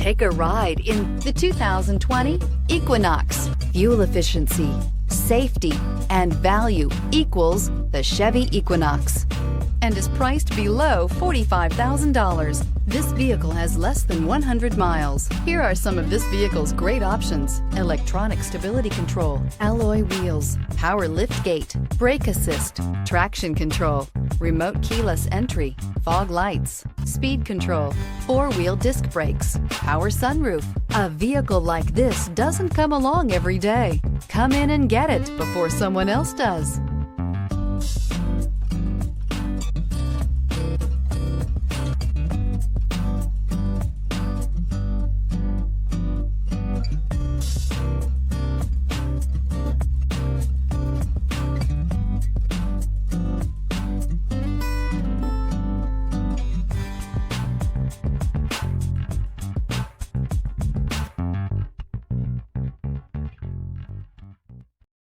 Take a ride in the 2020 Equinox. Fuel efficiency, safety, and value equals the Chevy Equinox and is priced below $45,000. This vehicle has less than 100 miles. Here are some of this vehicle's great options: electronic stability control, alloy wheels, power lift gate, brake assist, traction control, remote keyless entry, fog lights, speed control, four-wheel disc brakes, power sunroof. A vehicle like this doesn't come along every day. Come in and get it before someone else does.